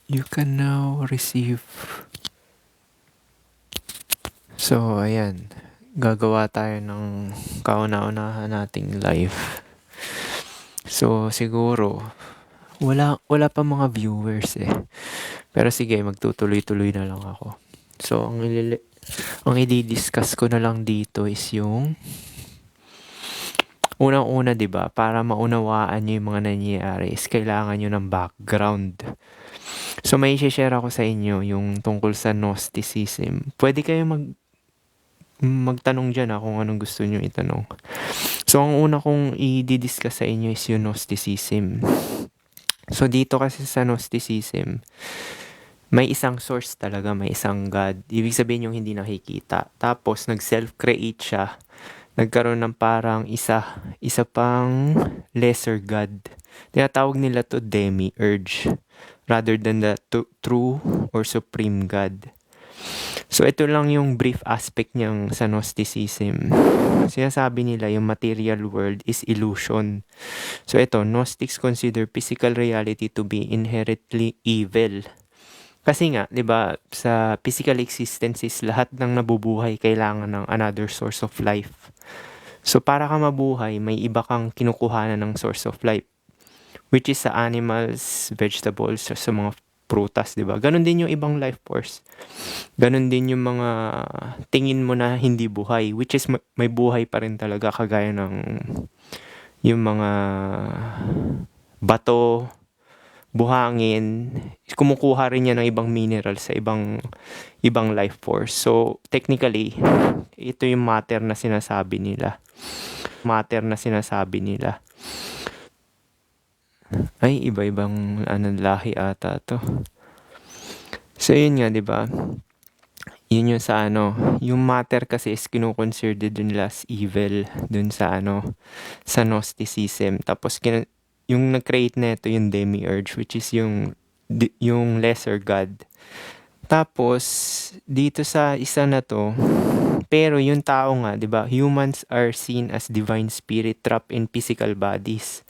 You can now receive. So, ayan. Gagawa tayo ng kauna-unahan nating live. So, siguro, wala pa mga viewers eh. Pero sige, magtutuloy-tuloy na lang ako. So, ang i-discuss ko na lang dito is yung unang-una, 'di ba? Para maunawaan niyo yung mga nangyayari is kailangan niyo ng background. So, may i-share ako sa inyo yung tungkol sa Gnosticism. Pwede kayo magtanong dyan kung anong gusto nyo itanong. So, ang una kong i-discuss sa inyo is yung Gnosticism. So, dito kasi sa Gnosticism, may isang source talaga, may isang God. Ibig sabihin yung hindi nakikita. Tapos, nag-self-create siya. Nagkaroon ng parang isa pang lesser God. Tinatawag nila to demiurge rather than the true or supreme God. So, ito lang yung brief aspect niyang sa Gnosticism. Sinasabi nila yung material world is illusion. So, ito, Gnostics consider physical reality to be inherently evil. Kasi nga, 'di ba, sa physical existence is lahat ng nabubuhay kailangan ng another source of life. So, para ka mabuhay, may iba kang kinukuhanan ng source of life. Which is sa animals, vegetables, sa mga prutas, 'di ba? Ganon din yung ibang life force. Ganon din yung mga tingin mo na hindi buhay, which is may buhay pa rin talaga, kagaya ng yung mga bato, buhangin, kumukuha rin yan ng ibang mineral sa ibang life force. So, technically, ito yung matter na sinasabi nila. Ay, iba-ibang lahi ata to. So, yun nga, 'di ba? Yun yung sa yung matter kasi is kinukonsider nila as evil dun sa sa Gnosticism. Tapos yung nag-create na ito yung demiurge, which is yung lesser god. Tapos dito sa isa na to, pero yung tao nga, 'di ba? Humans are seen as divine spirit trapped in physical bodies.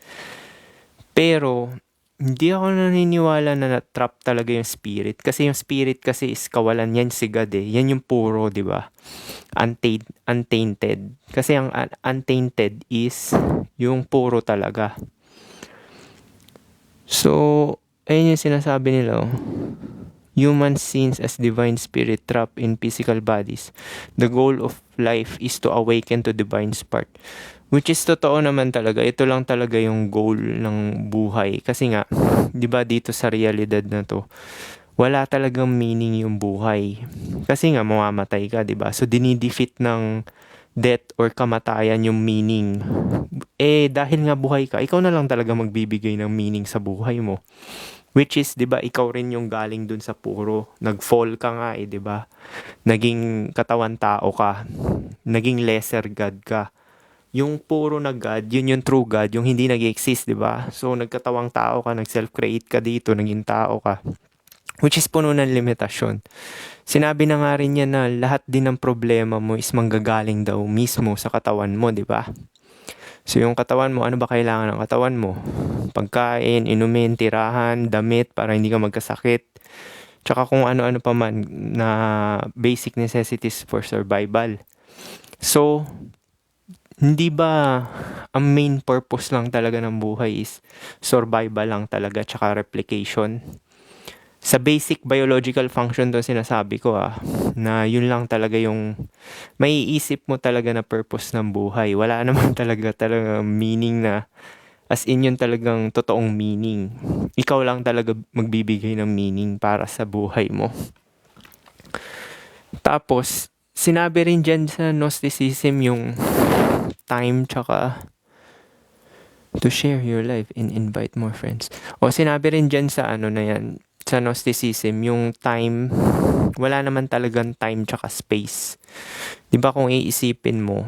Pero hindi ako naniniwala na na-trap talaga yung spirit. Kasi yung spirit kasi is kawalan. Yan si God eh. Yan yung puro, di ba? Untainted. Kasi ang untainted is yung puro talaga. So, ayun yung sinasabi nila. Human sins as divine spirit trapped in physical bodies. The goal of life is to awaken to divine spark. Which is totoo naman talaga. Ito lang talaga yung goal ng buhay. Kasi nga, 'di ba dito sa realidad na to, wala talagang meaning yung buhay. Kasi nga mamamatay ka, 'di ba? So dinidefeat ng death or kamatayan yung meaning. Dahil nga buhay ka, ikaw na lang talaga magbibigay ng meaning sa buhay mo. Which is, 'di ba, ikaw rin yung galing dun sa puro. Nag-fall ka nga 'di ba? Naging katawan tao ka. Naging lesser god ka. Yung puro na God, yun yung true God, yung hindi nag-exist, di ba? So, nagkatawang tao ka, nag-self-create ka dito, naging tao ka. Which is puno ng limitasyon. Sinabi na nga rin niya na lahat din ng problema mo is manggagaling daw mismo sa katawan mo, di ba? So, yung katawan mo, ano ba kailangan ng katawan mo? Pagkain, inumin, tirahan, damit para hindi ka magkasakit. Tsaka kung ano-ano pa man na basic necessities for survival. So, hindi ba ang main purpose lang talaga ng buhay is survival lang talaga tsaka replication? Sa basic biological function to sinasabi ko na yun lang talaga yung maiisip mo talaga na purpose ng buhay. Wala naman talaga meaning na as in yun talagang totoong meaning. Ikaw lang talaga magbibigay ng meaning para sa buhay mo. Tapos, sinabi rin dyan sa Gnosticism yung time tsaka to share your life and invite more friends. O sinabi rin dyan sa na yan, sa Gnosticism, yung time, wala naman talagang time tsaka space. 'Di ba kung iisipin mo,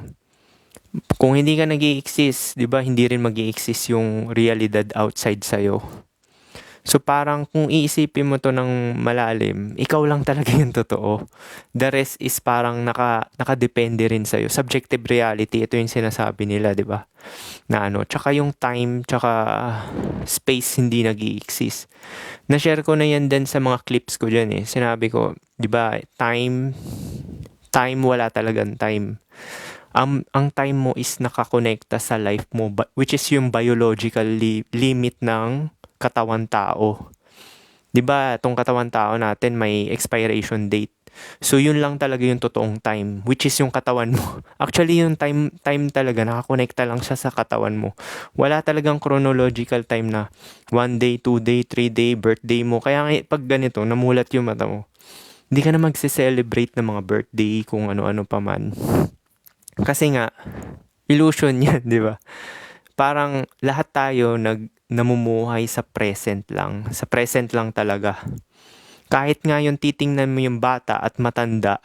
kung hindi ka nag-i-exist, 'di ba, hindi rin mag-i-exist yung realidad outside sa'yo. So parang kung iisipin mo 'to ng malalim, ikaw lang talaga yung totoo. The rest is parang nakadepende rin sa'yo. Subjective reality, ito yung sinasabi nila, 'di ba? Na ano, tsaka yung time, tsaka space hindi nag-i-exist. Na-share ko na yan din sa mga clips ko dyan eh. Sinabi ko, 'di ba, time wala talagang time. Ang time mo is nakakonekta sa life mo, which is yung biological limit ng katawan tao. 'Di ba, tong katawan tao natin may expiration date. So yun lang talaga yung totoong time, which is yung katawan mo. Actually yung time talaga nakakonekta lang siya sa katawan mo. Wala talagang chronological time na 1 day, 2 day, 3 day, birthday mo. Kaya nga pag ganito, namulat yung mata mo. Hindi ka na magse-celebrate ng mga birthday kung ano-ano pa man. Kasi nga illusion 'yan, 'di ba? Parang lahat tayo namumuhay sa present lang. Sa present lang talaga. Kahit nga yung titingnan mo yung bata at matanda,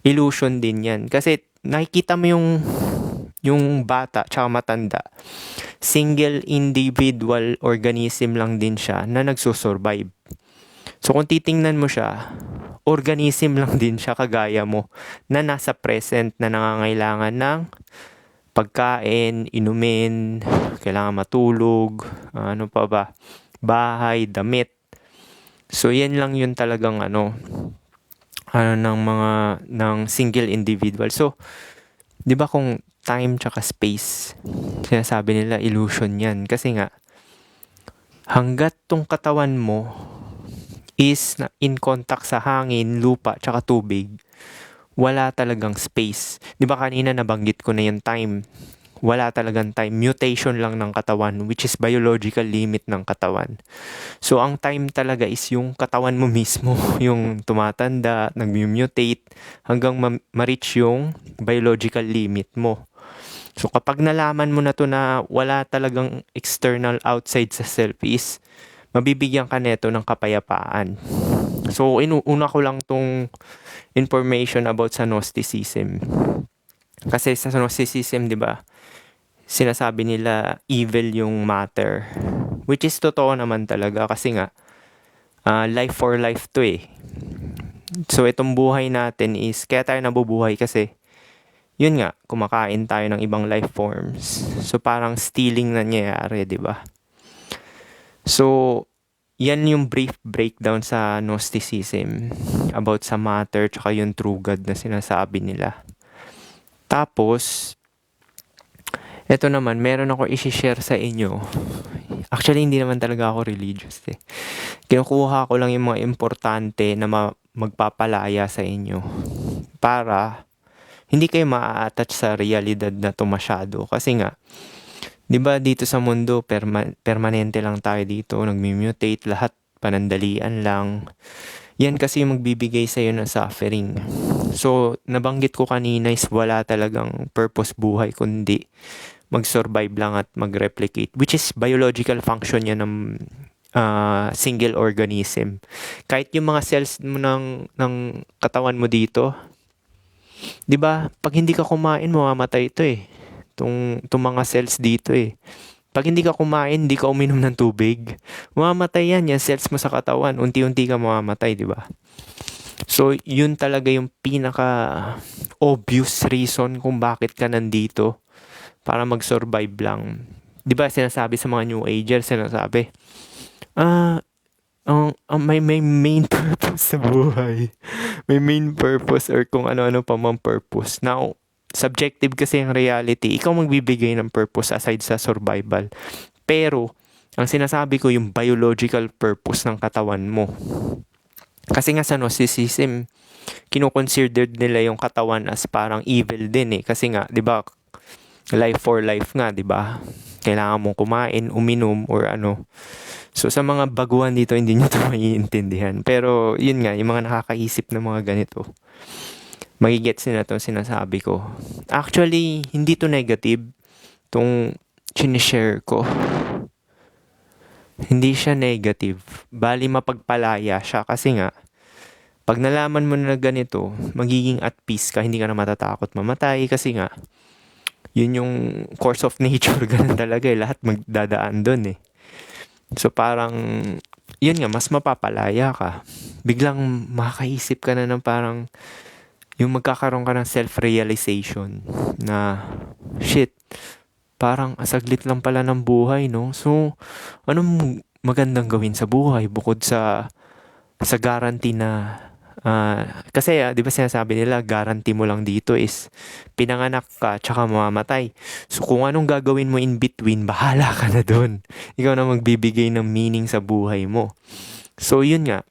illusion din yan. Kasi nakikita mo yung bata tsaka matanda. Single individual organism lang din siya na nagsusurvive. So kung titingnan mo siya, organism lang din siya kagaya mo na nasa present na nangangailangan ng pagkain, inumin, kailangan matulog, ano pa ba, bahay, damit. So yan lang yun talagang ng single individual. So 'di ba kung time tsaka space, sinasabi nila illusion yan kasi nga hanggat tong katawan mo is in contact sa hangin, lupa tsaka tubig, wala talagang space. 'Di ba kanina nabanggit ko na yung time. Wala talagang time. Mutation lang ng katawan, which is biological limit ng katawan. So, ang time talaga is yung katawan mo mismo, yung tumatanda, nag-mutate, hanggang ma-reach yung biological limit mo. So, kapag nalaman mo na to na wala talagang external outside sa self is, mabibigyan ka neto ng kapayapaan. So, una ko lang tong information about sa Gnosticism. Kasi sa Gnosticism, 'di ba, sinasabi nila evil yung matter. Which is totoo naman talaga kasi nga life for life to eh. So itong buhay natin is kaya tayo nabubuhay kasi yun nga, kumakain tayo ng ibang life forms. So parang stealing na nangyayari, 'di ba? So yan yung brief breakdown sa Gnosticism about sa matter tsaka yung true God na sinasabi nila. Tapos eto naman, meron ako i-share sa inyo. Actually, hindi naman talaga ako religious eh. Kinukuha ko lang yung mga importante na magpapalaya sa inyo. Para hindi kayo ma-attach sa realidad na to masyado. Kasi nga, 'di ba dito sa mundo, permanente lang tayo dito, nagmi-mutate, lahat panandalian lang. Yan kasi yung magbibigay sa'yo ng suffering. So, nabanggit ko kanina is wala talagang purpose buhay kundi mag-survive lang at mag-replicate, which is biological function yan ng single organism. Kahit yung mga cells mo ng katawan mo dito, 'di ba? Pag hindi ka kumain, mamamatay ito eh. Tong mga cells dito eh. Pag hindi ka kumain, hindi ka uminom ng tubig, mamamatay yan cells mo sa katawan. Unti-unti ka mamamatay, 'di ba? So, yun talaga yung pinaka obvious reason kung bakit ka nandito. Para mag-survive lang. 'Di ba sinasabi sa mga New Agers, sinasabi, may main purpose sa buhay. May main purpose or kung ano-ano pa mang purpose. Now, subjective kasi yung reality. Ikaw magbibigay ng purpose aside sa survival. Pero, ang sinasabi ko yung biological purpose ng katawan mo. Kasi nga sa Gnosticism, kinoconsider nila yung katawan as parang evil din eh. Kasi nga, 'di ba, life for life nga, 'di ba? Kailangan mong kumain, uminom or ano. So sa mga baguhan dito hindi niyo 'to maiintindihan. Pero yun nga, yung mga nakakaisip ng mga ganito, magigets nila 'tong sinasabi ko. Actually, hindi to negative tong sinishare ko. Hindi siya negative. Bali mapagpalaya siya kasi nga pag nalaman mo na ganito, magiging at peace ka, hindi ka na matatakot mamatay kasi nga yun yung course of nature, ganun talaga eh. Lahat magdadaan doon eh. So parang, yun nga, mas mapapalaya ka. Biglang makakaisip ka na ng parang, yung magkakaroon ka ng self-realization na, shit, parang asaglit lang pala ng buhay, no? So, anong magandang gawin sa buhay bukod sa guarantee na, kasi 'di ba sinasabi nila guarantee mo lang dito is pinanganak ka tsaka mamamatay. So kung anong gagawin mo in between, bahala ka na dun. Ikaw na magbibigay ng meaning sa buhay mo. So yun nga,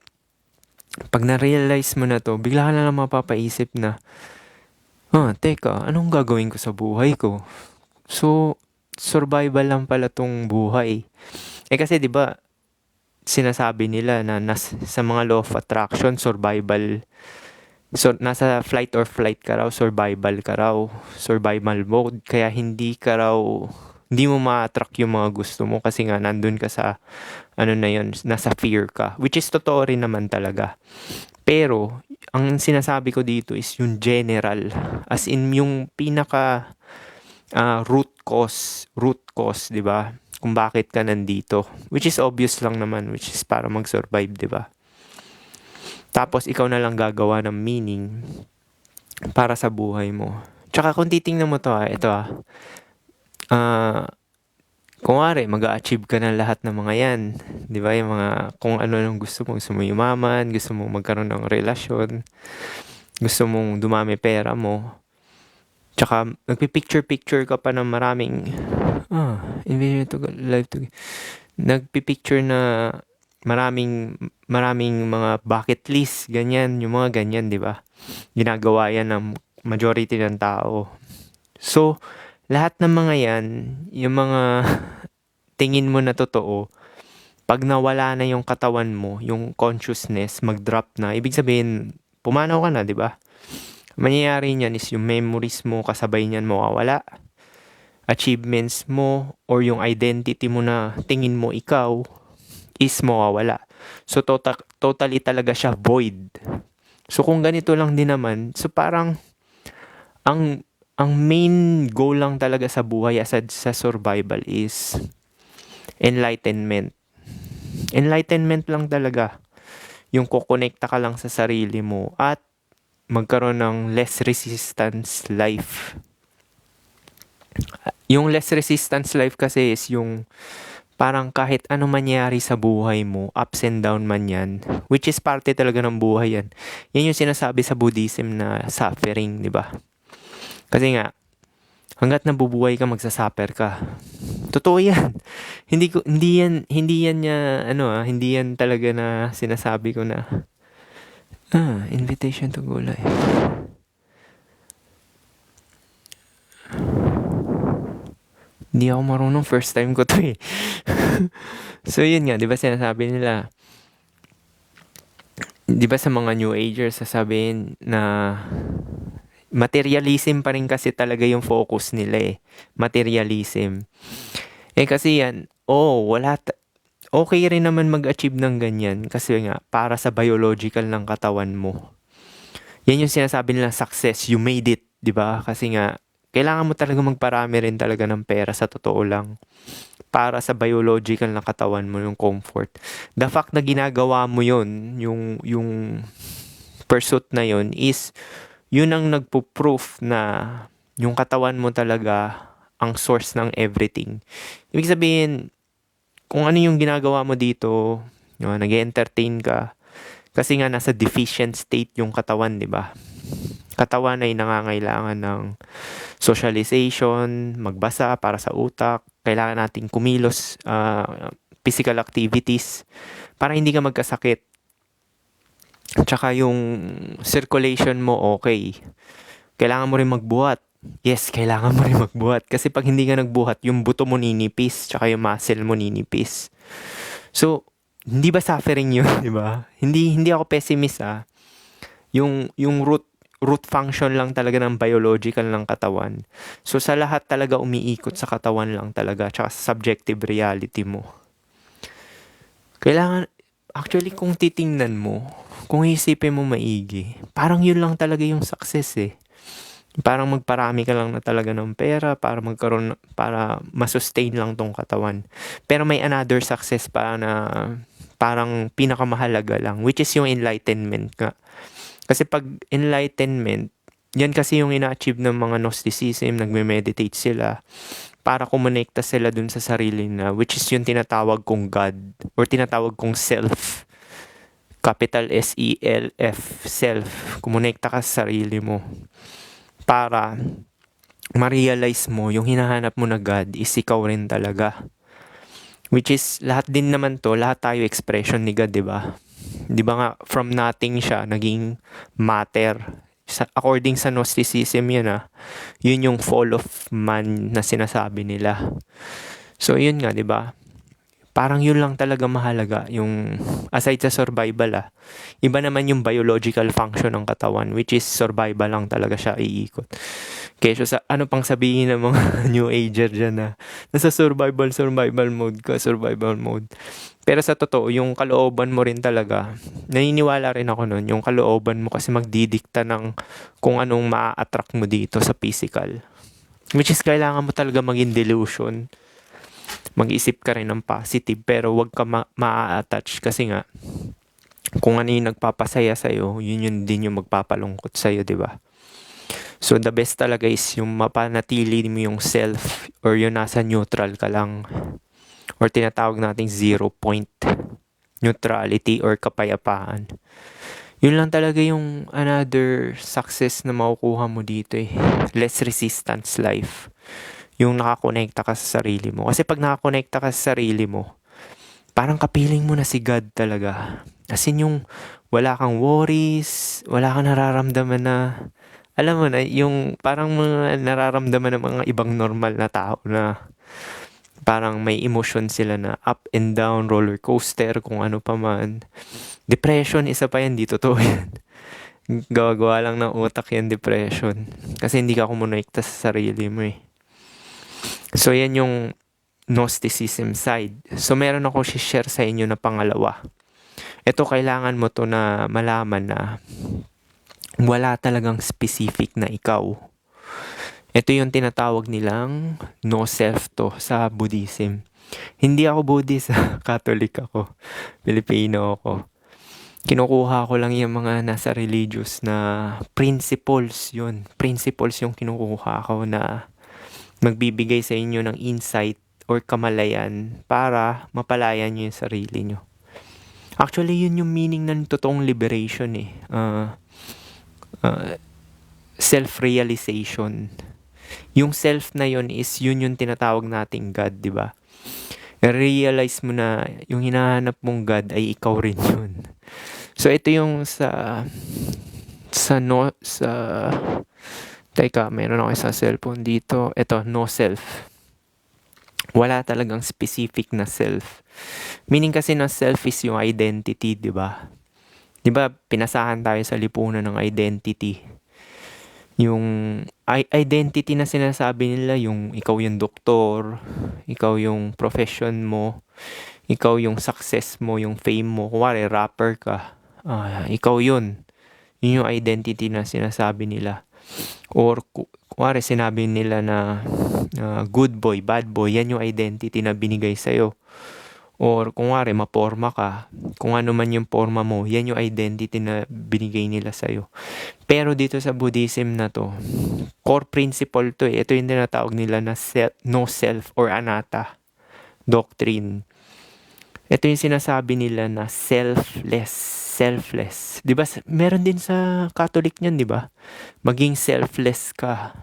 pag na-realize mo na to, bigla ka na lang mapapaisip na, teka, anong gagawin ko sa buhay ko? So, survival lang pala tong buhay. Kasi 'di ba sinasabi nila na sa mga law of attraction, survival. So, nasa flight or flight ka raw, survival mode. Kaya hindi mo ma-attract yung mga gusto mo kasi nga nandun ka sa, na yun, nasa fear ka. Which is totoo rin naman talaga. Pero, ang sinasabi ko dito is yung general. As in, yung pinaka root cause, di ba? Kung bakit ka nandito. Which is obvious lang naman, which is para mag-survive, di ba? Tapos, ikaw na lang gagawa ng meaning para sa buhay mo. Tsaka kung titingnan mo to, ito kunwari, mag-a-achieve ka ng lahat ng mga yan. Di ba? Yung mga, kung ano nung gusto mo yumaman, gusto mo magkaroon ng relasyon, gusto mong dumami pera mo. Tsaka, nagpipicture-picture ka pa ng maraming, envision to life to, nagpipicture na maraming mga bucket list, ganyan, yung mga ganyan, di ba? Ginagawa yan ng majority ng tao. So, lahat ng mga yan, yung mga tingin mo na totoo, pag nawala na yung katawan mo, yung consciousness, mag-drop na, ibig sabihin, pumanaw ka na, di ba? Mangyayari niyan is yung memories mo, kasabay niyan mawawala. Achievements mo, or yung identity mo na tingin mo ikaw, is mawawala. So, totally talaga siya void. So, kung ganito lang din naman, so parang, ang main goal lang talaga sa buhay aside sa survival is enlightenment. Enlightenment lang talaga. Yung kukonekta ka lang sa sarili mo at magkaroon ng less resistance life. Yung less resistance life kasi is yung parang kahit ano mangyari sa buhay mo, ups and down man yan, which is parte talaga ng buhay yan. Yan yung sinasabi sa Buddhism na suffering, di ba? Kasi nga, hanggat nabubuhay ka, magsasuffer ka. Totoo yan. Hindi yan talaga na sinasabi ko na, invitation to go live. Hindi ako marunong, first time ko to eh. So yun nga, di ba sinasabi nila, di ba sa mga New Agers, sasabihin na materialism pa rin kasi talaga yung focus nila eh. Materialism. Kasi yan, okay rin naman mag-achieve ng ganyan kasi nga, para sa biological ng katawan mo. Yan yung sinasabi nila success, you made it, di ba? Kasi nga, kailangan mo talaga magparami rin talaga ng pera sa totoo lang. Para sa biological na katawan mo, yung comfort. The fact na ginagawa mo yun, yung pursuit na yun is, yun ang nagpo-proof na yung katawan mo talaga ang source ng everything. Ibig sabihin, kung ano yung ginagawa mo dito, nag-entertain ka, kasi nga nasa deficient state yung katawan, di ba? Katawan ay nangangailangan ng socialization, magbasa para sa utak, kailangan nating kumilos, physical activities, para hindi ka magkasakit. Tsaka yung circulation mo okay. Kailangan mo rin magbuhat. Yes, kailangan mo rin magbuhat. Kasi pag hindi ka nagbuhat, yung buto mo ninipis, tsaka yung muscle mo ninipis. So, hindi ba suffering yun, di ba? Hindi ako pessimist Yung root function lang talaga ng biological ng katawan. So, sa lahat talaga umiikot sa katawan lang talaga, tsaka sa subjective reality mo. Actually, kung titingnan mo, kung isipin mo maigi, parang yun lang talaga yung success eh. Parang magparami ka lang na talaga ng pera para masustain lang tong katawan. Pero may another success pa na parang pinakamahalaga lang, which is yung enlightenment nga. Kasi pag enlightenment, yan kasi yung ina-achieve ng mga Gnosticism, nagme-meditate sila para kumonekta sila dun sa sarili na, which is yung tinatawag kong God or tinatawag kong self. Capital S-E-L-F, self. Kumonekta ka sa sarili mo para ma-realize mo yung hinahanap mo na God is ikaw rin talaga. Which is, lahat din naman to, lahat tayo expression ni God, di ba? Di ba nga, from nothing siya, naging matter. According sa Gnosticism yun yun yung fall of man na sinasabi nila. So yun nga, di ba? Parang yun lang talaga mahalaga, yung aside sa survival iba naman yung biological function ng katawan, which is survival lang talaga siya iikot. Kesa sa ano pang sabihin ng mga new ager dyan na nasa survival mode ka, survival mode. Pero sa totoo, yung kalooban mo rin talaga, naniniwala rin ako nun, yung kalooban mo kasi magdidikta ng kung anong maa-attract mo dito sa physical. Which is kailangan mo talaga maging delusion. Mag-isip ka rin ng positive pero wag ka ma-attach kasi nga kung ano yung nagpapasaya sa'yo, yun din yung magpapalungkot sa'yo, di ba? So the best talaga is yung mapanatili mo yung self or yung nasa neutral ka lang or tinatawag nating 0 point neutrality or kapayapaan. Yun lang talaga yung another success na makukuha mo dito less resistance life. Yung nakakonekta ka sa sarili mo. Kasi pag nakakonekta ka sa sarili mo, parang kapiling mo na si God talaga. As in yung wala kang worries, wala kang nararamdaman na, alam mo na, yung parang mga nararamdaman ng mga ibang normal na tao na parang may emotion sila na up and down, roller coaster, kung ano pa man. Depression, isa pa yan, di totoo yan. Gawa-gawa lang ng utak yan, depression. Kasi hindi ka kumonekta sa sarili mo So, yan yung Gnosticism side. So, meron ako share sa inyo na pangalawa. Ito, kailangan mo to na malaman na wala talagang specific na ikaw. Ito yung tinatawag nilang no self to sa Buddhism. Hindi ako Buddhist, Catholic ako. Pilipino ako. Kinukuha ko lang yung mga nasa religious na principles yun. Principles yung kinukuha ko na magbibigay sa inyo ng insight or kamalayan para mapalayan nyo yung sarili nyo. Actually, yun yung meaning ng totoong liberation self-realization. Yung self na yun is yun yung tinatawag nating God, di ba? Realize mo na yung hinahanap mong God ay ikaw rin yun. So, ito yung teka, meron ako sa cellphone dito. Ito, no self. Wala talagang specific na self. Meaning kasi na self is yung identity, di ba? Di ba, pinasahan tayo sa lipunan ng identity. Yung identity na sinasabi nila, yung ikaw yung doktor, ikaw yung profession mo, ikaw yung success mo, yung fame mo. Kuwari, rapper ka. Ikaw yun. Yun yung identity na sinasabi nila. Or kuwari sinabi nila na good boy, bad boy, yan yung identity na binigay sa'yo. Or kuwari maporma ka, kung ano man yung forma mo, yan yung identity na binigay nila sa'yo. Pero dito sa Buddhism na to, core principle to ito yung tinatawag nila na no self or anatta doctrine. Ito yung sinasabi nila na selfless. 'Di ba? Meron din sa Catholic niyan, 'di ba? Maging selfless ka.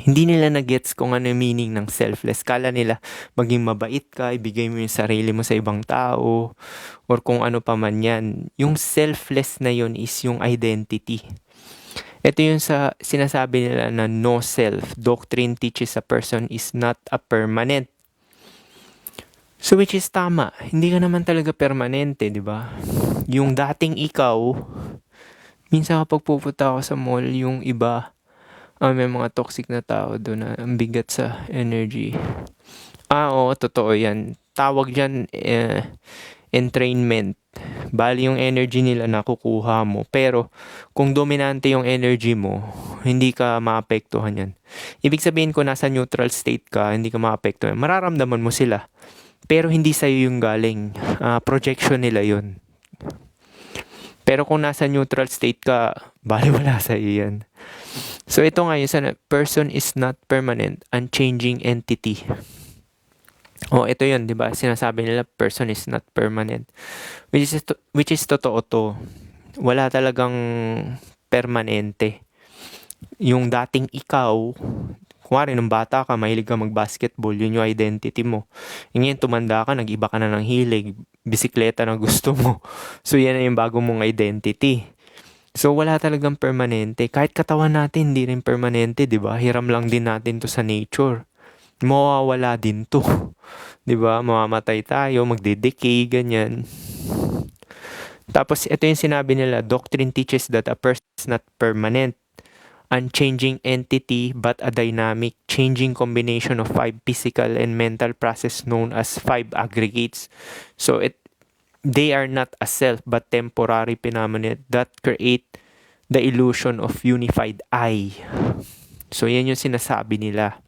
Hindi nila na-gets kung ano yung meaning ng selfless. Kala nila maging mabait ka, ibigay mo yung sarili mo sa ibang tao, or kung ano pa man yan. Yung selfless na yun is yung identity. Ito yung sinasabi nila na no self. Doctrine teaches a person is not a permanent. So which is tama. Hindi ka naman talaga permanente, di ba? Yung dating ikaw, minsan kapag pupunta ako sa mall, yung iba, may mga toxic na tao doon na ang bigat sa energy. Oo, totoo yan. Tawag dyan, entrainment. Bali yung energy nila nakukuha mo. Pero kung dominante yung energy mo, hindi ka maapektuhan yan. Ibig sabihin kung nasa neutral state ka, hindi ka maapektuhan. Mararamdaman mo sila. Pero hindi sa'yo yung galing. Projection nila yun. Pero kung nasa neutral state ka, bali wala sa'yo yan. So ito nga yung person is not permanent, unchanging entity. Ito yun, di ba? Sinasabi nila, person is not permanent. Which is totoo to. Wala talagang permanente. Yung dating ikaw, kunwari nung bata ka, mahilig ka mag-basketball, yun yung identity mo. Ngayon, tumanda ka, nag-iba ka na ng hilig, bisikleta na gusto mo. So, yan na yung bago mong identity. So, wala talagang permanente. Kahit katawan natin, hindi rin permanente, di ba? Hiram lang din natin to sa nature. Mawawala din to. Di ba? Mamamatay tayo, magde-decay, ganyan. Tapos, ito yung sinabi nila, doctrine teaches that a person is not permanent, unchanging entity, but a dynamic, changing combination of 5 physical and mental processes known as 5 aggregates. So, they are not a self, but temporary phenomena that create the illusion of unified I. So, yan yung sinasabi nila.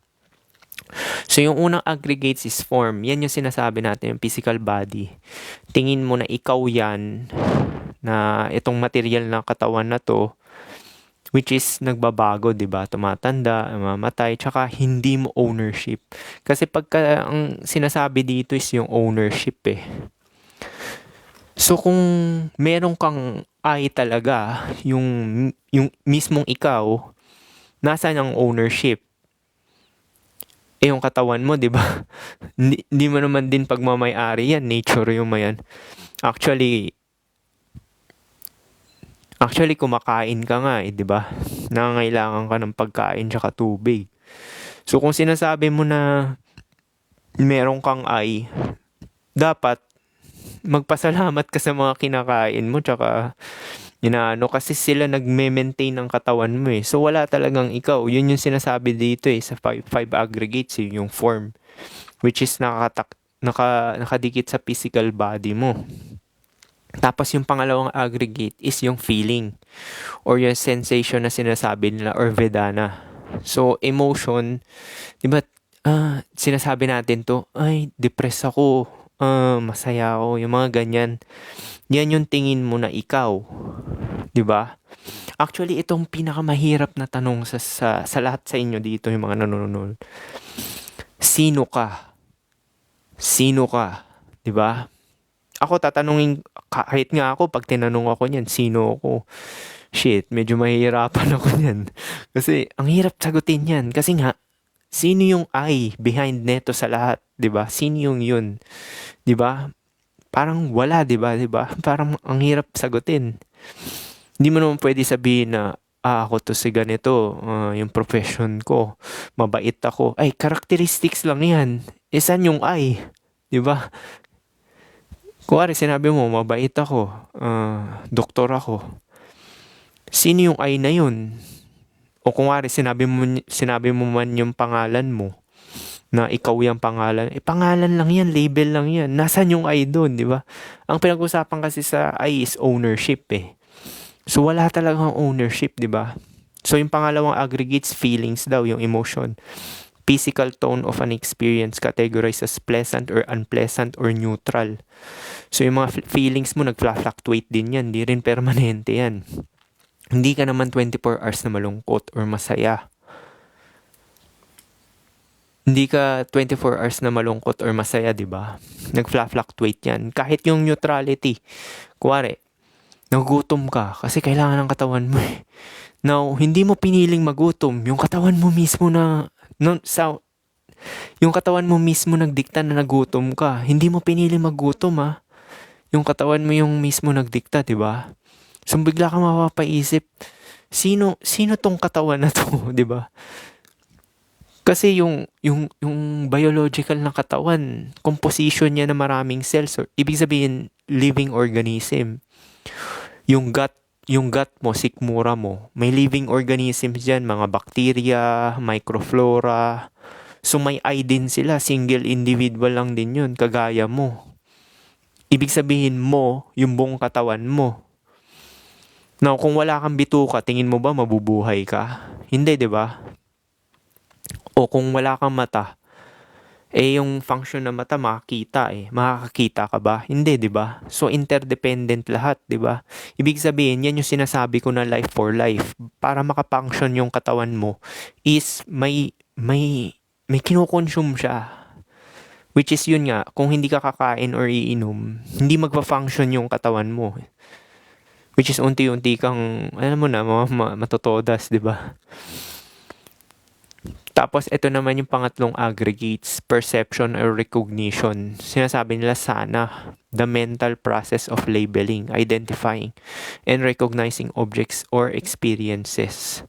So, yung unang aggregates is form. Yan yung sinasabi natin, yung physical body. Tingin mo na ikaw yan, na itong material na katawan na to, which is nagbabago, di ba? Tumatanda, mamatay, tsaka hindi mo ownership. Kasi pagka ang sinasabi dito is yung ownership eh. So, kung meron kang I talaga, yung mismong ikaw, nasaan ang ownership? Yung katawan mo, di ba? Hindi mo naman din pagmamay-ari yan. Nature yung mayan. Actually, kumakain ka nga di ba? Nangangailangan ka ng pagkain tsaka tubig. So, kung sinasabi mo na meron kang dapat magpasalamat ka sa mga kinakain mo tsaka kasi sila nagme-maintain ng katawan mo eh. So, wala talagang ikaw. Yun yung sinasabi dito sa 5 aggregates, yung form. Which is nakadikit sa physical body mo. Tapos yung pangalawang aggregate is yung feeling. Or yung sensation na sinasabi nila or Vedana. So, emotion. Diba, sinasabi natin to, depressed ako. Masaya ako. Yung mga ganyan. Yan yung tingin mo na ikaw. 'Di ba? Actually, itong pinakamahirap na tanong sa lahat sa inyo dito, yung mga nanonood. Sino ka? Sino ka? 'Di ba? Ako tatanungin, kahit nga ako, pag tinanong ako niyan, sino ako? Shit, medyo mahihirapan ako niyan. Kasi, ang hirap sagutin yan. Kasi nga, sino yung I behind neto sa lahat? 'Di ba? Sino yung yun? 'Di ba? Parang wala, 'di ba? Parang ang hirap sagutin. Hindi mo naman pwede sabihin na ako to si ganito, yung profession ko, mabait ako. Characteristics lang 'yan. Saan yung I? 'Di ba? Kuwari sinabi mo mabait ako, doktor ako. Sino yung I na 'yun? O kuwari sinabi mo man yung pangalan mo, na ikaw yung pangalan. Pangalan lang yan, label lang yan. Nasaan yung I doon, di ba? Ang pinag-usapan kasi sa I is ownership eh. So, wala talagang ownership, di ba? So, yung pangalawang aggregates, feelings daw, yung emotion. Physical tone of an experience categorized as pleasant or unpleasant or neutral. So, yung mga feelings mo, nag-fluctuate din yan. Di rin permanente yan. Hindi ka naman 24 hours na malungkot or masaya. Hindi ka 24 hours na malungkot or masaya, di ba? Nag-fluctuate yan. Kahit yung neutrality. Kuwari, nagugutom ka kasi kailangan ng katawan mo eh. Now, hindi mo piniling magutom. Yung katawan mo mismo yung katawan mo mismo nagdikta na nagutom ka. Hindi mo piniling magutom Yung katawan mo yung mismo nagdikta, di ba? So, bigla ka mapapaisip, sino tong katawan na to, di ba? Kasi yung biological na katawan, composition niya na maraming cells. Ibig sabihin, living organism. Yung gut mo, sikmura mo, may living organisms dyan, mga bacteria, microflora. So may I din sila, single individual lang din yun, kagaya mo. Ibig sabihin mo, yung buong katawan mo. Now, kung wala kang bituka, tingin mo ba mabubuhay ka? Hindi, di ba? O kung wala kang mata, yung function ng mata makakita Makakakita ka ba? Hindi, 'di ba? So interdependent lahat, 'di ba? Ibig sabihin, yan yung sinasabi ko na life for life. Para makapunction yung katawan mo is may kinokonsume siya. Which is yun nga, kung hindi ka kakain or iinom, hindi magpa-function yung katawan mo. Which is unti-unti kang, alam mo na, matotodas, 'di ba? Tapos, ito naman yung pangatlong aggregates, perception or recognition. Sinasabi nila sana, the mental process of labeling, identifying, and recognizing objects or experiences.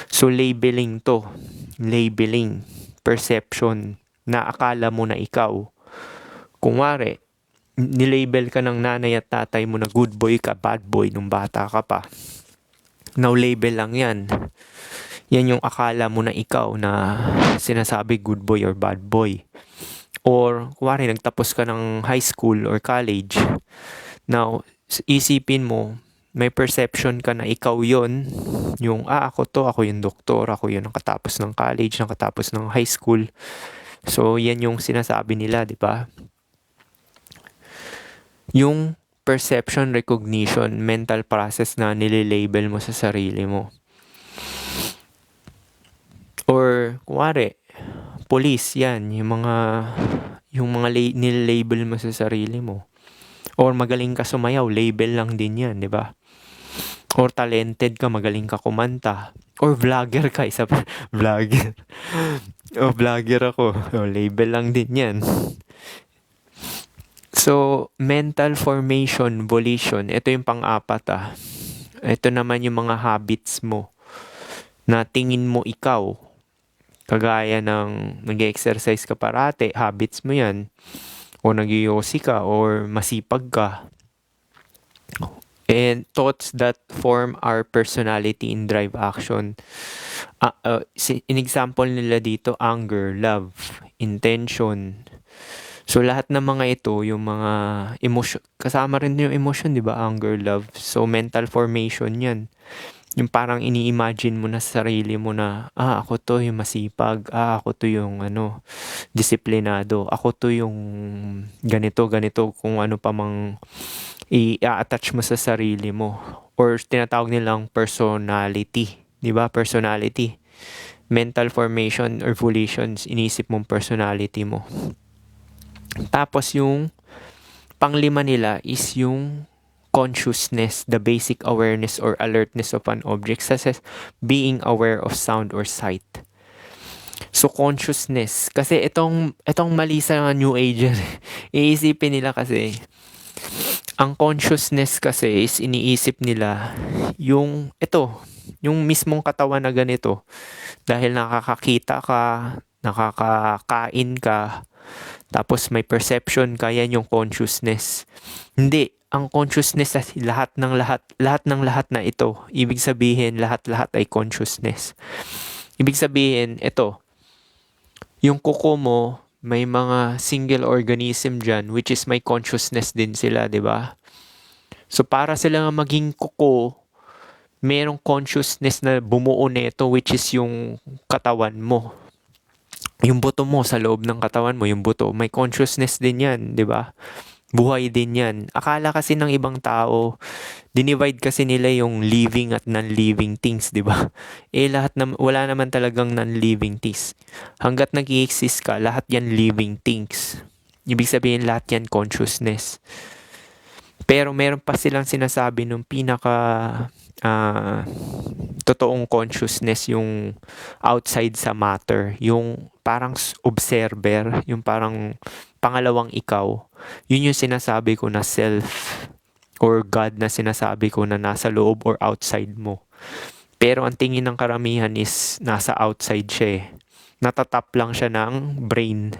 So, labeling to. Labeling, perception, na akala mo na ikaw. Kunwari, nilabel ka ng nanay at tatay mo na good boy ka, bad boy nung bata ka pa. Now, label lang yan. Yan yung akala mo na ikaw na sinasabi good boy or bad boy. Or, kuwari, nagtapos ka ng high school or college. Now, isipin mo, may perception ka na ikaw yon. Yung, ako yung doktor, ako yung nakatapos ng college, nakatapos ng high school. So, yan yung sinasabi nila, di ba? Yung perception, recognition, mental process na nililabel mo sa sarili mo. Or, kuwari, police, yan, yung mga nililabel mo sa sarili mo. Or magaling ka sumayaw, label lang din yan, di ba? Or talented ka, magaling ka kumanta. Or vlogger ka, isa pa, vlogger. O vlogger ako, label lang din yan. So, mental formation, volition, ito yung pang-apat Ito naman yung mga habits mo na tingin mo ikaw. Kagaya ng nag-exercise ka parate, habits mo yan. O nag-yosi ka or masipag ka. And thoughts that form our personality and drive action. In example nila dito, anger, love, intention. So lahat ng mga ito, yung mga emotion, kasama rin yung emotion, di ba? Anger, love. So mental formation yan. Yung parang ini-imagine mo na sa sarili mo na, ako to yung masipag, ako to yung disiplinado, ako to yung ganito, kung ano pa mang i-attach mo sa sarili mo. Or tinatawag nilang personality, di ba? Personality. Mental formation or volitions, inisip mong personality mo. Tapos yung panglima nila is yung consciousness, the basic awareness or alertness of an object, such as being aware of sound or sight. So, consciousness. Kasi itong mali sa New Ager. Iisipin nila kasi, ang consciousness kasi is iniisip nila yung mismong katawan na ganito. Dahil nakakakita ka, nakakakain ka, tapos may perception ka, yan yung consciousness. Hindi. Ang consciousness ay lahat ng lahat na ito. Ibig sabihin, lahat ay consciousness. Ibig sabihin, ito, yung kuko mo, may mga single organism dyan, which is may consciousness din sila, di ba? So, para sila maging kuko, merong consciousness na bumuo nito, which is yung katawan mo. Yung buto mo sa loob ng katawan mo, yung buto, may consciousness din yan, di ba? Buhay din yan. Akala kasi ng ibang tao, dinivide kasi nila yung living at non-living things, di ba? Wala naman talagang non-living things. Hanggat nag-i-exist ka, lahat yan living things. Ibig sabihin, lahat yan consciousness. Pero meron pa silang sinasabi nung totoong consciousness, yung outside sa matter, yung parang observer, yung parang pangalawang ikaw. Yun yung sinasabi ko na self or God na sinasabi ko na nasa loob or outside mo. Pero ang tingin ng karamihan is nasa outside siya Natatap lang siya ng brain.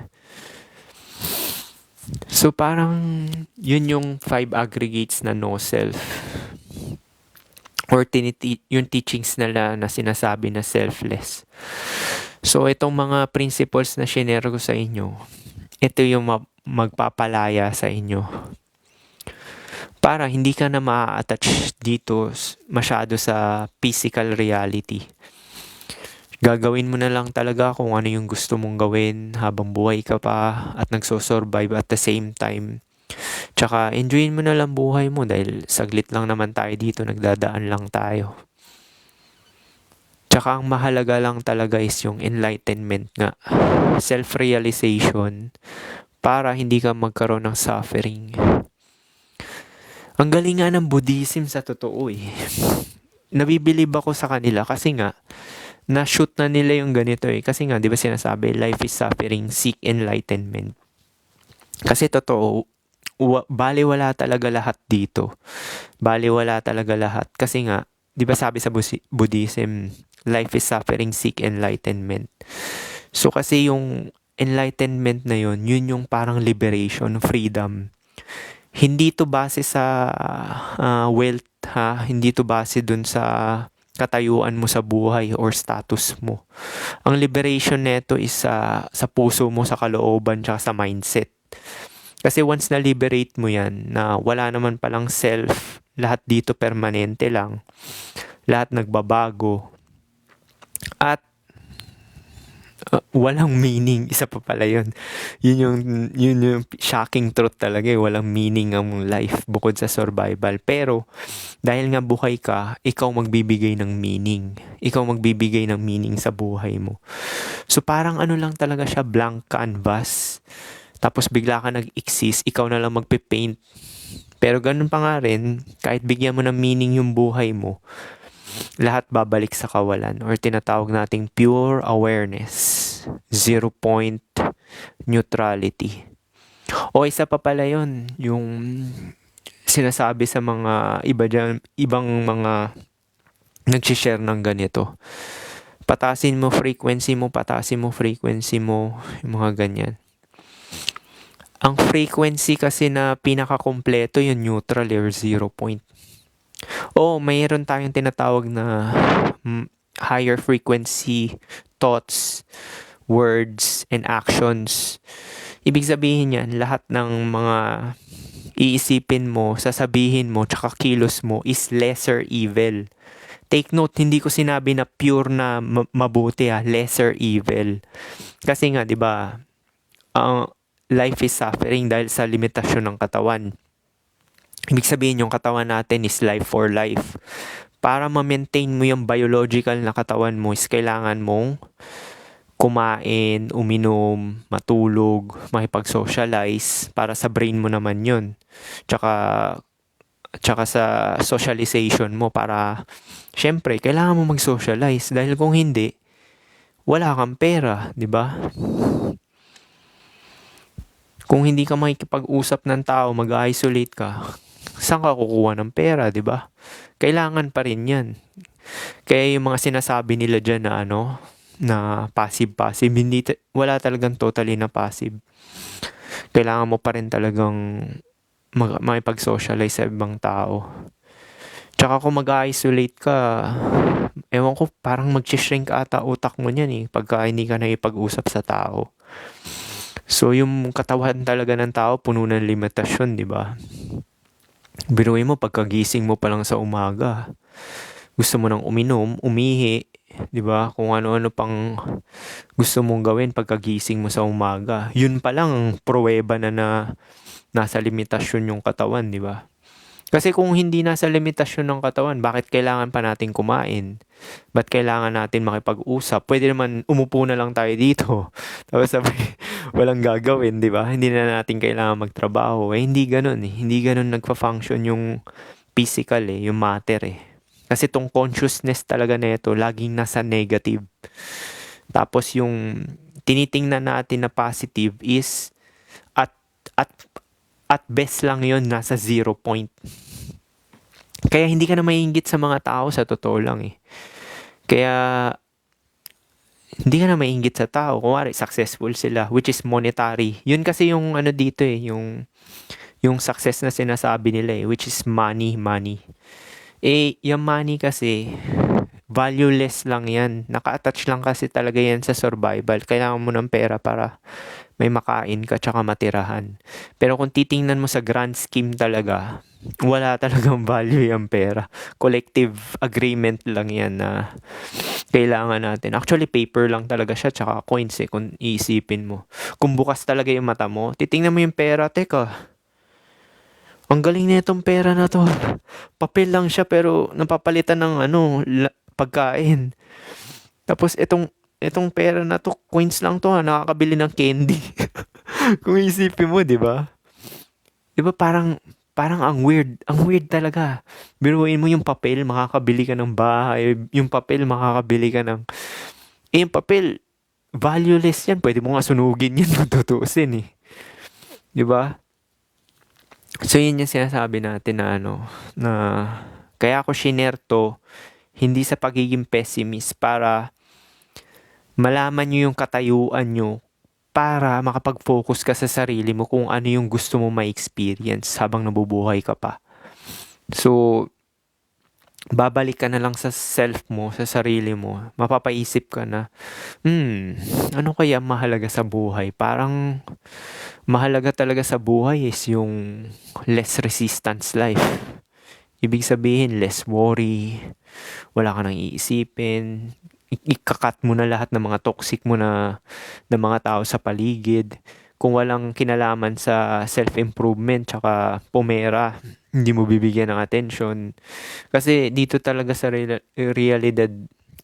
So parang yun yung 5 aggregates na no self. Or yung teachings nila na sinasabi na selfless. So itong mga principles na shinare ko sa inyo, ito yung magpapalaya sa inyo. para hindi ka na ma-attach dito masyado sa physical reality. Gagawin mo na lang talaga kung ano yung gusto mong gawin habang buhay ka pa at nagsosurvive at the same time. Tsaka enjoyin mo na lang buhay mo dahil saglit lang naman tayo dito, nagdadaan lang tayo. Tsaka ang mahalaga lang talaga is yung enlightenment nga, self-realization, para hindi ka magkaroon ng suffering. Ang galing nga ng Buddhism sa totoo eh. Nabibilib ako sa kanila kasi nga, na-shoot na nila yung ganito eh. Kasi nga, di ba sinasabi, life is suffering, seek enlightenment. Kasi totoo, baliwala talaga lahat dito. Baliwala talaga lahat. Kasi nga, di ba sabi sa Buddhism, life is suffering, seek enlightenment. So kasi yung enlightenment na yun yung parang liberation, freedom. Hindi to base sa wealth ha, hindi to base dun sa katayuan mo sa buhay or status mo. Ang liberation neto is sa puso mo, sa kalooban, tsaka sa mindset. Kasi once na-liberate mo yan, na wala naman palang self, lahat dito permanente lang, lahat nagbabago, at walang meaning. Isa pa pala yun. Yun yung shocking truth talaga eh. Walang meaning ang life bukod sa survival. Pero, dahil nga buhay ka, ikaw magbibigay ng meaning. Ikaw magbibigay ng meaning sa buhay mo. So, parang ano lang talaga siya, blank canvas. Tapos, bigla ka nag-exist, ikaw na lang magpipaint. Pero, ganun pa nga rin, kahit bigyan mo ng meaning yung buhay mo, lahat babalik sa kawalan or tinatawag nating pure awareness, 0 point neutrality. O isa pa pala yun, yung sinasabi sa mga iba dyan, ibang mga nagsishare ng ganito. Patasin mo frequency mo, yung mga ganyan. Ang frequency kasi na pinakakompleto yung neutral or 0 point. Mayroon tayong tinatawag na higher frequency thoughts, words, and actions. Ibig sabihin yan, lahat ng mga iisipin mo, sasabihin mo, tsaka kilos mo is lesser evil. Take note, hindi ko sinabi na pure na mabuti lesser evil. Kasi nga, di ba, life is suffering dahil sa limitasyon ng katawan. Ibig sabihin yung katawan natin is life for life. Para ma-maintain mo yung biological na katawan mo is kailangan mong kumain, uminom, matulog, makipag-socialize para sa brain mo naman yun. Tsaka sa socialization mo para, syempre, kailangan mo mag-socialize dahil kung hindi, wala kang pera, di ba? Kung hindi ka makikipag-usap ng tao, mag-isolate ka, saan ka kukuha ng pera, di ba? Kailangan pa rin yan. Kaya yung mga sinasabi nila dyan na na passive, wala talagang totally na passive. Kailangan mo pa rin talagang makipag-socialize sa ibang tao. Tsaka kung mag-isolate ka, ewan ko, parang mag-shrink ata utak mo niyan eh, pagka hindi ka nakipag-usap sa tao. So, yung katawan talaga ng tao, puno ng limitasyon, di ba? Biruin mo, pagkagising mo pa lang sa umaga, gusto mo nang uminom, umihi, di ba? Kung ano-ano pang gusto mong gawin pagkagising mo sa umaga. Yun pa lang, pruweba na nasa limitasyon yung katawan, di ba? Kasi kung hindi nasa limitasyon ng katawan, bakit kailangan pa natin kumain? Ba't kailangan natin makipag-usap? Pwede naman umupo na lang tayo dito. Tapos walang gagawin, di ba? Hindi na natin kailangan magtrabaho. Hindi ganun eh. Hindi ganun nagpa-function yung physical yung matter eh. Kasi tong consciousness talaga na ito, laging nasa negative. Tapos yung tinitingnan natin na positive is at best lang yon, nasa 0 point. Kaya hindi ka na maiinggit sa mga tao, sa totoo lang eh. Kaya hindi ka na maiinggit sa tao. Kunwari, successful sila, which is monetary. Yun kasi yung dito eh, yung success na sinasabi nila eh, which is money. Yung money kasi, valueless lang yan. Naka-attach lang kasi talaga yan sa survival. Kailangan mo ng pera para may makain ka tsaka matirahan. Pero kung titingnan mo sa grand scheme talaga, wala talagang value yung pera. Collective agreement lang yan na kailangan natin. Actually, paper lang talaga siya, tsaka coins kung iisipin mo. Kung bukas talaga yung mata mo, titingnan mo yung pera, teka, ang galing na itong pera na to. Papel lang siya pero napapalitan ng pagkain. Tapos itong pera na to, coins lang to nakakabili ng candy. Kung isipin mo, 'di ba? 'Di ba parang ang weird talaga. Biruin mo yung papel, makakabili ka ng bahay, yung papel makakabili ka ng yung papel valueless yan. Pwede mo nga sunugin yan kung tutuusin eh. 'Di ba? So yun yung sinasabi natin na na kaya ako shinare to hindi sa pagiging pessimist para malaman nyo yung katayuan nyo para makapag-focus ka sa sarili mo kung ano yung gusto mo ma-experience habang nabubuhay ka pa. So, babalik ka na lang sa self mo, sa sarili mo. Mapapaisip ka na, ano kaya mahalaga sa buhay? Parang mahalaga talaga sa buhay is yung less resistance life. Ibig sabihin, less worry, wala ka nang iisipin, ikakat mo na lahat ng mga toxic mo na mga tao sa paligid. Kung walang kinalaman sa self-improvement tsaka pumera, hindi mo bibigyan ng attention. Kasi dito talaga sa realidad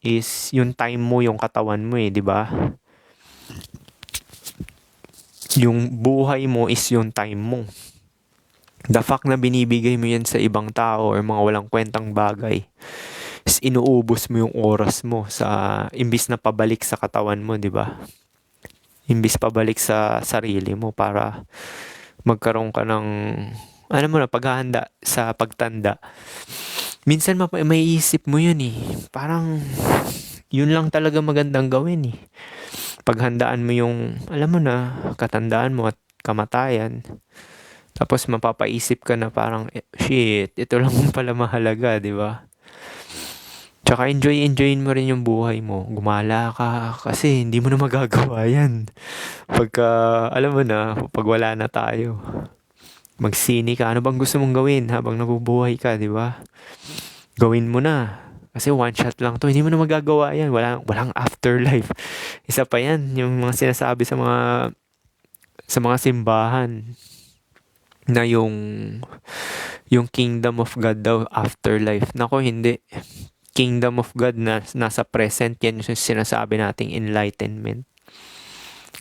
is yung time mo, yung katawan mo di ba? Yung buhay mo is yung time mo. The fact na binibigay mo yan sa ibang tao or mga walang kwentang bagay, is inuubos mo yung oras mo sa imbis na pabalik sa katawan mo, 'di ba? Imbis pabalik sa sarili mo para magkaroon ka ng paghahanda sa pagtanda. Minsan may isip mo yun eh. Parang yun lang talaga magandang gawin eh. Paghandaan mo yung, alam mo na, katandaan mo at kamatayan. Tapos mapapaisip ka na parang, shit, ito lang pala mahalaga, 'di ba? Tsaka enjoyin mo rin yung buhay mo. Gumala ka kasi hindi mo na magagawa yan. Pagka, alam mo na, pag wala na tayo. Magsini ka. Ano bang gusto mong gawin habang nabubuhay ka, di ba? Gawin mo na. Kasi one shot lang to. Hindi mo na magagawa yan. Walang afterlife. Isa pa yan. Yung mga sinasabi sa mga simbahan na yung kingdom of God daw afterlife. Nako, hindi. Kingdom of God na nasa present, yan yung sinasabi nating enlightenment.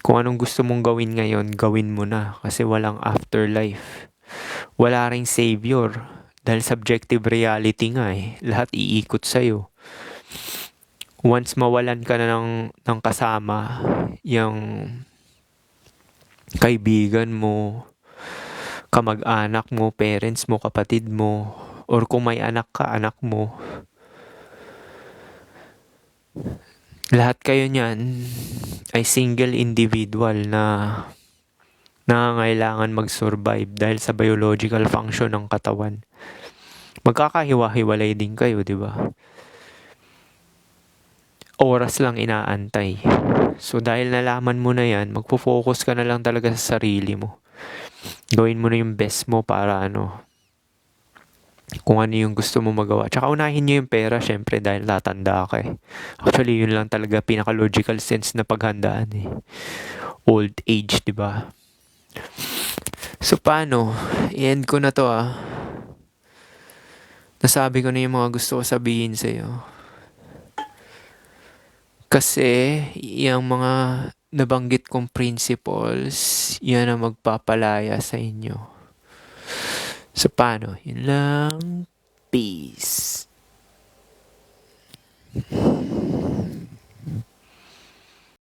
Kung anong gusto mong gawin ngayon, gawin mo na kasi walang afterlife. Wala ring savior dahil subjective reality nga lahat iikot sa'yo. Once mawalan ka na ng kasama, yung kaibigan mo, kamag-anak mo, parents mo, kapatid mo, or kung may anak ka, anak mo, lahat kayo niyan ay single individual na nangangailangan mag-survive dahil sa biological function ng katawan. Magkakahiwa-hiwalay din kayo, di ba? Oras lang inaantay. So dahil nalaman mo na yan, magpo-focus ka na lang talaga sa sarili mo. Gawin mo na yung best mo para kung ano yung gusto mo magawa. Tsaka unahin nyo yung pera, syempre, dahil tatanda ka Actually, yun lang talaga pinaka-logical sense na paghandaan Old age, di ba? So, paano? I-end ko na to Nasabi ko na yung mga gusto ko sabihin sa'yo. Kasi, yung mga nabanggit kong principles, yan ang magpapalaya sa inyo. So, paano? Yun lang. Peace.